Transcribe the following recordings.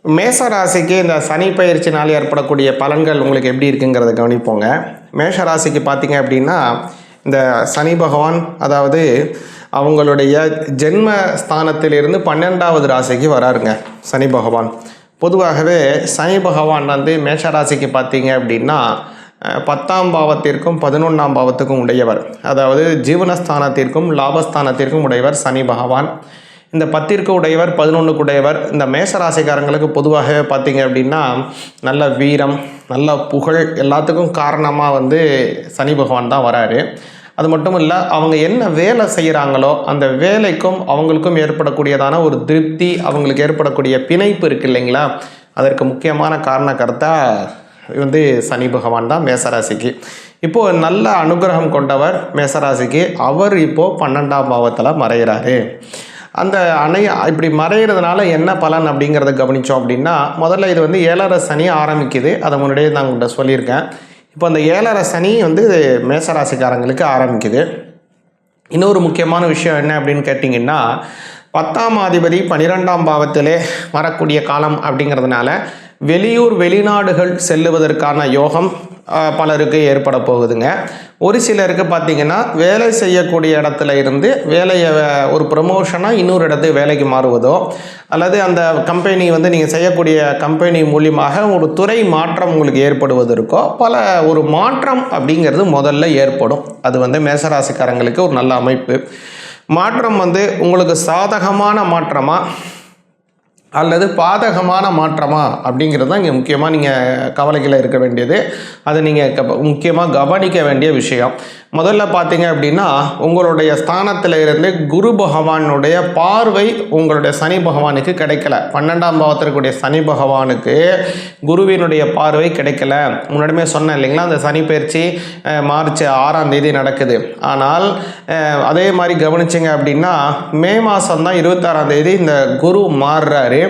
மேச ராசிக்கு இந்த சனி பயிற்சினால் ஏற்படக்கூடிய பலன்கள் உங்களுக்கு எப்படி இருக்குங்கிறத கவனிப்போங்க. மேஷ ராசிக்கு பார்த்தீங்க அப்படின்னா, இந்த சனி பகவான் அதாவது அவங்களுடைய ஜென்ம ஸ்தானத்திலிருந்து 12வது ராசிக்கு வராருங்க சனி பகவான். பொதுவாகவே சனி பகவான் மேஷ ராசிக்கு பார்த்தீங்க அப்படின்னா 10ஆம் பாவத்திற்கும் 11ஆம் பாவத்துக்கும் உடையவர். அதாவது ஜீவனஸ்தானத்திற்கும் லாபஸ்தானத்திற்கும் உடையவர் சனி பகவான். இந்த 10ற்கு உடையவர் 11க்கு உடையவர். இந்த மேசராசிக்காரங்களுக்கு பொதுவாகவே பார்த்தீங்க அப்படின்னா நல்ல வீரம், நல்ல புகழ் எல்லாத்துக்கும் காரணமாக சனி பகவான் தான் வராரு. அது மட்டும் இல்லை, அவங்க என்ன வேலை செய்கிறாங்களோ அந்த வேலைக்கும் அவங்களுக்கும் ஏற்படக்கூடியதான ஒரு திருப்தி, அவங்களுக்கு ஏற்படக்கூடிய பிணைப்பு இருக்குது இல்லைங்களா, அதற்கு முக்கியமான காரணக்கர்த்தா சனி பகவான் தான் மேசராசிக்கு. இப்போது நல்ல அனுகிரகம் கொண்டவர் மேசராசிக்கு. அவர் இப்போது 12ஆம் பாவத்தில் மறைகிறாரு. அந்த இப்படி மறைகிறதுனால என்ன பலன் அப்படிங்கிறத கவனித்தோம் அப்படின்னா, முதல்ல இது 7.5 சனி ஆரம்பிக்குது. அதை முன்னாடியே நான் உங்கள்கிட்ட சொல்லியிருக்கேன். இப்போ அந்த 7.5 சனி மேசராசிக்காரங்களுக்கு ஆரம்பிக்குது. இன்னொரு முக்கியமான விஷயம் என்ன அப்படின்னு கேட்டிங்கன்னா, 10ஆம் அதிபதி 12ஆம் பாவத்திலே வரக்கூடிய காலம் அப்படிங்கிறதுனால வெளியூர் வெளிநாடுகள் செல்லுவதற்கான யோகம் பலருக்கு ஏற்பட போகுதுங்க. ஒரு சிலருக்கு பார்த்திங்கன்னா வேலை செய்யக்கூடிய இடத்துல இருந்து வேலையை ஒரு ப்ரமோஷனாக இன்னொரு இடத்துக்கு வேலைக்கு மாறுவதோ, அல்லது அந்த கம்பெனி நீங்கள் செய்யக்கூடிய கம்பெனி மூலியமாக ஒரு துறை மாற்றம் உங்களுக்கு ஏற்படுவதற்கோ ஒரு மாற்றம் அப்படிங்கிறது முதல்ல ஏற்படும். அது மேசராசிக்காரங்களுக்கு ஒரு நல்ல அமைப்பு. மாற்றம் உங்களுக்கு சாதகமான மாற்றமா அல்லது பாதகமான மாற்றமா அப்படிங்கிறது தான் இங்கே முக்கியமாக நீங்கள் கவலையில் இருக்க வேண்டியது. அதை நீங்கள் முக்கியமாக கவனிக்க வேண்டிய விஷயம். முதல்ல பார்த்தீங்க அப்படின்னா, உங்களுடைய ஸ்தானத்தில் இருந்து குரு பகவானுடைய பார்வை உங்களுடைய சனி பகவானுக்கு கிடைக்கல. 12ஆம் பாவத்திற்குடைய சனி பகவானுக்கு குருவினுடைய பார்வை கிடைக்கல. முன்னாடியுமே சொன்னேன் இல்லைங்களா, அந்த சனி பயிற்சி மார்ச் 6ஆம் தேதி நடக்குது. ஆனால் அதே மாதிரி கவனிச்சிங்க அப்படின்னா மே மாதம் தான் 26ஆம் தேதி இந்த குரு மாறுறாரு.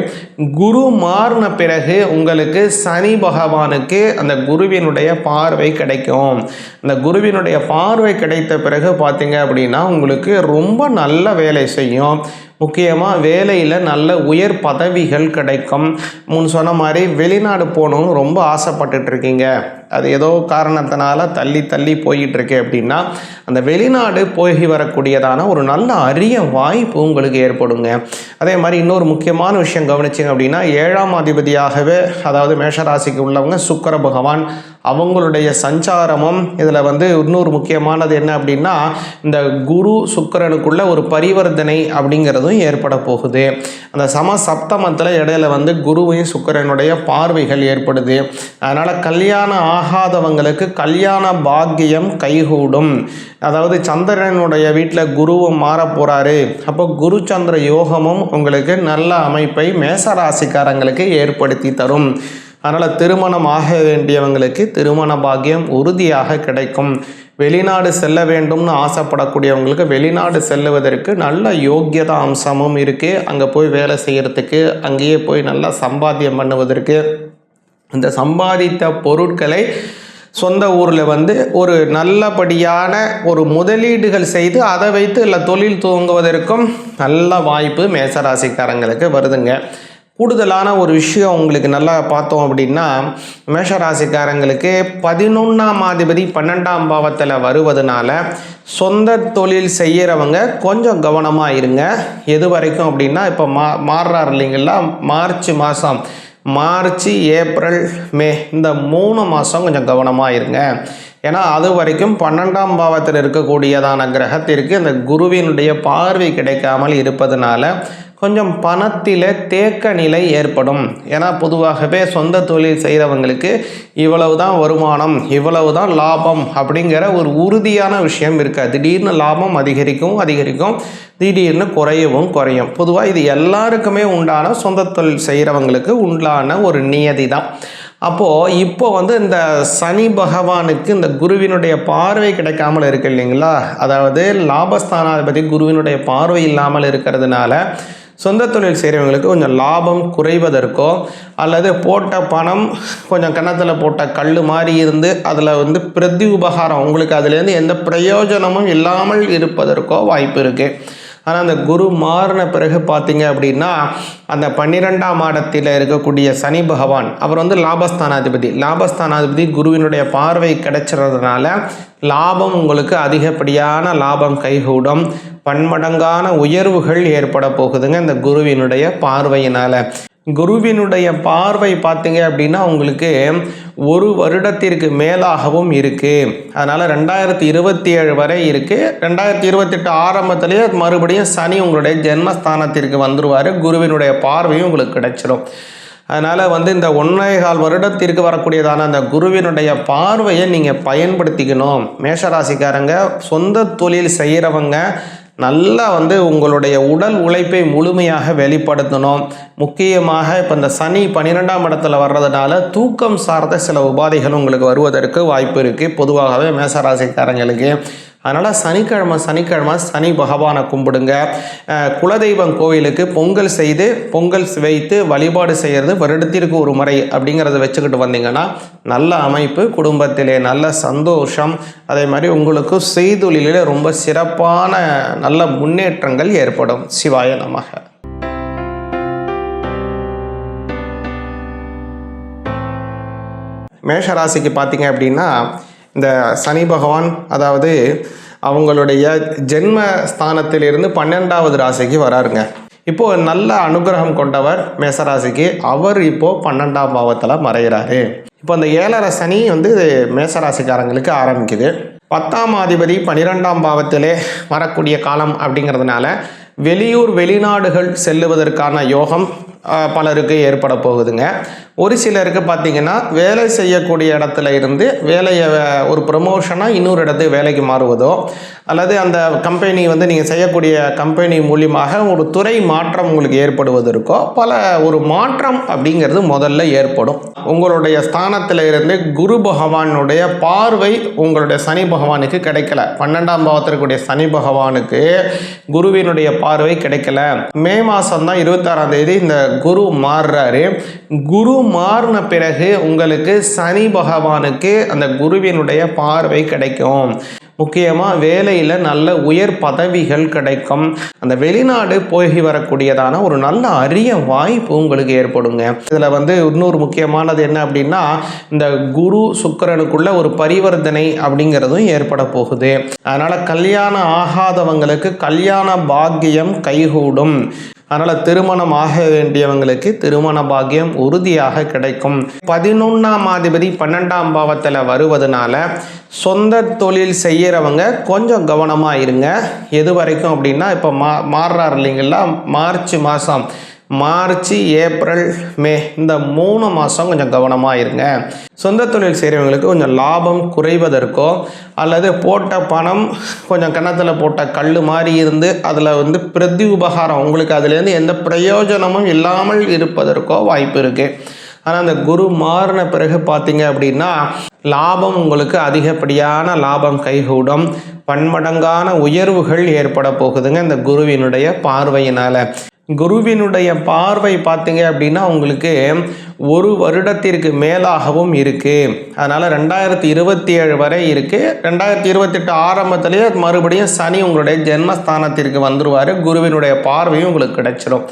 குரு மாறின பிறகு உங்களுக்கு சனி பகவானுக்கு அந்த குருவினுடைய பார்வை கிடைக்கும். அந்த குருவினுடைய பார்வை கிடைத்த பிறகு பார்த்தீங்க அப்படின்னா உங்களுக்கு ரொம்ப நல்ல வேலை செய்யும். முக்கியமாக வேலையில் நல்ல உயர் பதவிகள் கிடைக்கும். முன் சொன்ன மாதிரி வெளிநாடு போகணும்னு ரொம்ப ஆசைப்பட்டுட்ருக்கீங்க, அது ஏதோ காரணத்தினால தள்ளி போயிட்டுருக்கு அப்படின்னா அந்த வெளிநாடு போய் வரக்கூடியதான ஒரு நல்ல அரிய வாய்ப்பு உங்களுக்கு ஏற்படுங்க. அதே மாதிரி இன்னொரு முக்கியமான விஷயம் கவனிச்சிங்க அப்படின்னா, 7ஆம் அதிபதியாகவே அதாவது மேஷராசிக்கு உள்ளவங்க சுக்கிர பகவான், அவங்களுடைய சஞ்சாரமும் இதில் இன்னொரு முக்கியமானது என்ன அப்படின்னா, இந்த குரு சுக்கிரனுக்குள்ள ஒரு பரிவர்த்தனை அப்படிங்கிறதும் ஏற்பட போகுது. அந்த சப்தமத்தில் இடையில குருவையும் சுக்கிரனுடைய பார்வைகள் ஏற்படுது. அதனால் கல்யாணம் ஆகாதவங்களுக்கு கல்யாண பாக்கியம் கைகூடும். அதாவது சந்திரனுடைய வீட்டில் குருவும் மாற போகிறாரு. அப்போ குரு சந்திர யோகமும் உங்களுக்கு நல்ல அமைப்பை மேசராசிக்காரங்களுக்கு ஏற்படுத்தி தரும். அதனால் திருமணம் ஆக வேண்டியவங்களுக்கு திருமண பாக்கியம் உறுதியாக கிடைக்கும். வெளிநாடு செல்ல வேண்டும்னு ஆசைப்படக்கூடியவங்களுக்கு வெளிநாடு செல்லுவதற்கு நல்ல யோக்கியதா அம்சமும் இருக்குது. அங்கே போய் வேலை செய்கிறதுக்கு, அங்கேயே போய் நல்லா சம்பாத்தியம் பண்ணுவதற்கு, அந்த சம்பாதித்த பொருட்களை சொந்த ஊரில் ஒரு நல்லபடியான ஒரு முதலீடுகள் செய்து அதை வைத்து இல்லை தொழில் துவங்குவதற்கும் நல்ல வாய்ப்பு மேசராசிக்காரங்களுக்கு வருதுங்க. கூடுதலான ஒரு விஷயம் உங்களுக்கு நல்லா பார்த்தோம் அப்படின்னா, மேஷராசிக்காரங்களுக்கு 11ஆம் அதிபதி 12ஆம் பாவத்தில் வருவதனால சொந்த தொழில் செய்கிறவங்க கொஞ்சம் கவனமாக இருங்க. எது வரைக்கும் அப்படின்னா, இப்போ மாறுறாரு இல்லைங்களா, மார்ச் ஏப்ரல் மே இந்த 3 மாதம் கொஞ்சம் கவனமாக இருங்க. ஏன்னா அது வரைக்கும் 12ஆம் பாவத்தில் இருக்கக்கூடியதான கிரகத்திற்கு அந்த குருவினுடைய பார்வை கிடைக்காமல் இருப்பதனால கொஞ்சம் பணத்தில் தேக்க நிலை ஏற்படும். ஏன்னா பொதுவாகவே சொந்த தொழில் செய்கிறவங்களுக்கு இவ்வளவு தான் வருமானம், இவ்வளவு தான் லாபம் அப்படிங்கிற ஒரு உறுதியான விஷயம் இருக்காது. திடீர்னு லாபம் அதிகரிக்கும், திடீர்னு குறையும். பொதுவாக இது எல்லாருக்குமே உண்டான சொந்த தொழில் செய்கிறவங்களுக்கு உண்டான ஒரு நியதி தான். அப்போது இப்போ இந்த சனி பகவானுக்கு இந்த குருவினுடைய பார்வை கிடைக்காமல் இருக்கு இல்லைங்களா, அதாவது லாபஸ்தானாதிபதி குருவினுடைய பார்வை இல்லாமல் இருக்கிறதுனால சொந்த தொழில் செய்கிறவங்களுக்கு கொஞ்சம் லாபம் குறைவதற்கோ அல்லது போட்ட பணம் கொஞ்சம் கன்னத்தில் போட்ட கல் மாதிரி இருந்து அதில் பிரதி உபகாரம் உங்களுக்கு அதுலேருந்து எந்த பிரயோஜனமும் இல்லாமல் இருப்பதற்கோ வாய்ப்பு இருக்குது. ஆனால் அந்த குரு மாறின பிறகு பார்த்தீங்க அப்படின்னா அந்த 12ஆம் இடத்தில் இருக்கக்கூடிய சனி பகவான் அவர் வந்து லாபஸ்தானாதிபதி குருவினுடைய பார்வை கிடைச்சிறதுனால லாபம் உங்களுக்கு அதிகப்படியான லாபம் கைகூடும், பன்மடங்கான உயர்வுகள் ஏற்பட போகுதுங்க இந்த குருவினுடைய பார்வையினால். குருவினுடைய பார்வை பார்த்தீங்க அப்படின்னா உங்களுக்கு 1 வருடத்திற்கு மேலாகவும் இருக்குது. அதனால் 2027 வரை இருக்குது. 2028 ஆரம்பத்திலேயே மறுபடியும் சனி உங்களுடைய ஜென்மஸ்தானத்திற்கு வந்துடுவார். குருவினுடைய பார்வையும் உங்களுக்கு கிடைச்சிடும். அதனால் வந்து இந்த 1.25 வருடத்திற்கு வரக்கூடியதான அந்த குருவினுடைய பார்வையை நீங்கள் பயன்படுத்திக்கணும். மேஷராசிக்காரங்க சொந்த தொழில் செய்கிறவங்க நல்லா வந்து உங்களுடைய உடல் உழைப்பை முழுமையாக வெளிப்படுத்தணும். முக்கியமாக இப்போ இந்த சனி 12ஆம் இடத்துல வர்றதுனால தூக்கம் சார்ந்த சில உபாதைகள் உங்களுக்கு வருவதற்கு வாய்ப்பு இருக்குது பொதுவாகவே மேசராசிக்காரங்களுக்கு. அதனால் சனிக்கிழமை சனி பகவானை கும்பிடுங்க. குலதெய்வம் கோவிலுக்கு பொங்கல் வைத்து வழிபாடு செய்கிறது வருடத்திற்கு ஒரு முறை அப்படிங்கிறத வச்சுக்கிட்டு வந்தீங்கன்னா நல்ல அமைப்பு, குடும்பத்திலே நல்ல சந்தோஷம், அதே மாதிரி உங்களுக்கு செய்தொழிலே ரொம்ப சிறப்பான நல்ல முன்னேற்றங்கள் ஏற்படும். சிவாய நமக. மேஷராசிக்கு பார்த்தீங்க அப்படின்னா இந்த சனி பகவான் அதாவது அவங்களுடைய ஜென்ம ஸ்தானத்திலிருந்து 12வது ராசிக்கு வராருங்க. இப்போது நல்ல அனுகிரகம் கொண்டவர் மேசராசிக்கு. அவர் இப்போது 12ஆம் பாவத்தில் மறைகிறாரு. இப்போ அந்த 7.5 சனி வந்து மேசராசிக்காரங்களுக்கு ஆரம்பிக்குது. 10ஆம் அதிபதி 12ஆம் பாவத்திலே வரக்கூடிய காலம் அப்படிங்கிறதுனால வெளிநாடுகள் செல்லுவதற்கான யோகம் பலருக்கு ஏற்பட போகுதுங்க. ஒரு சிலருக்கு பார்த்திங்கன்னா வேலை செய்யக்கூடிய இடத்துல இருந்து வேலையை ஒரு ப்ரமோஷனாக இன்னொரு இடத்துக்கு வேலைக்கு மாறுவதோ அல்லது அந்த கம்பெனி வந்து நீங்கள் செய்யக்கூடிய கம்பெனி மூலியமாக ஒரு துறை மாற்றம் உங்களுக்கு ஏற்படுவதற்கோ ஒரு மாற்றம் அப்படிங்கிறது முதல்ல ஏற்படும். உங்களுடைய ஸ்தானத்தில் இருந்து குரு பகவானுடைய பார்வை உங்களுடைய சனி பகவானுக்கு கிடைக்கல. 12ஆம் பாவத்திற்குரிய சனி பகவானுக்கு குருவினுடைய பார்வை கிடைக்கல. மே மாதம் தான் 26ஆம் தேதி இந்த குரு மாறுறாரு. குரு மாறின பிறகு உங்களுக்கு சனி பகவானுக்கு அந்த குருவினுடைய பார்வை கிடைக்கும். முக்கியமாக வேலையில் நல்ல உயர் பதவிகள் கிடைக்கும். அந்த வெளிநாடு போய் வரக்கூடியதான ஒரு நல்ல அரிய வாய்ப்பு உங்களுக்கு ஏற்படுங்க. இதில் வந்து இன்னொரு முக்கியமானது என்ன அப்படின்னா இந்த குரு சுக்கிரனுக்குள்ள ஒரு பரிவர்த்தனை அப்படிங்கிறதும் ஏற்பட போகுது. அதனால் கல்யாணம் ஆகாதவங்களுக்கு கல்யாண பாக்கியம் கைகூடும். அதனால் திருமணம் ஆக வேண்டியவங்களுக்கு திருமண பாக்கியம் உறுதியாக கிடைக்கும். 11ஆம் அதிபதி 12ஆம் பாவத்தில் வருவதனால சொந்த தொழில் செய்கிறவங்க கொஞ்சம் கவனமாக இருங்க. எது வரைக்கும் அப்படின்னா இப்போ மாறுறாரு இல்லைங்களா, மார்ச், ஏப்ரல், மே இந்த 3 மாதம் கொஞ்சம் கவனமாக இருங்க. சொந்த தொழில் செய்கிறவங்களுக்கு கொஞ்சம் லாபம் குறைவதற்கோ அல்லது போட்ட பணம் கொஞ்சம் கன்னத்தில் போட்ட கல் மாதிரி இருந்து அதில் வந்து பிரதி உபகாரம் உங்களுக்கு அதுலேருந்து எந்த பிரயோஜனமும் இல்லாமல் இருப்பதற்கோ வாய்ப்பு இருக்குது. ஆனால் அந்த குரு மாறின பிறகு பார்த்தீங்க அப்படின்னா லாபம் உங்களுக்கு அதிகப்படியான லாபம் கைகூடும், பன்மடங்கான உயர்வுகள் ஏற்பட போகுதுங்க இந்த குருவினுடைய பார்வையினால். குருவினுடைய பார்வை பார்த்தீங்க அப்படின்னா உங்களுக்கு 1 வருடத்திற்கு மேலாகவும் இருக்குது. அதனால் 2027 வரை இருக்குது. 2028 ஆரம்பத்திலேயே மறுபடியும் சனி உங்களுடைய ஜென்மஸ்தானத்திற்கு வந்துடுவார். குருவினுடைய பார்வையும் உங்களுக்கு கிடைச்சிடும்.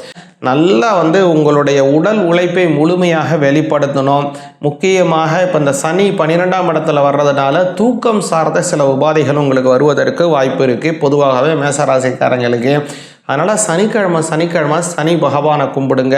நல்லா வந்து உங்களுடைய உடல் உழைப்பை முழுமையாக வெளிப்படுத்தணும். முக்கியமாக இப்போ இந்த சனி 12ஆம் இடத்துல வர்றதுனால தூக்கம் சார்ந்த சில உபாதைகள் உங்களுக்கு வருவதற்கு வாய்ப்பு இருக்குது பொதுவாகவே மேசராசிக்காரங்களுக்கு. அதனால் சனிக்கிழமை சனி பகவானை கும்பிடுங்க.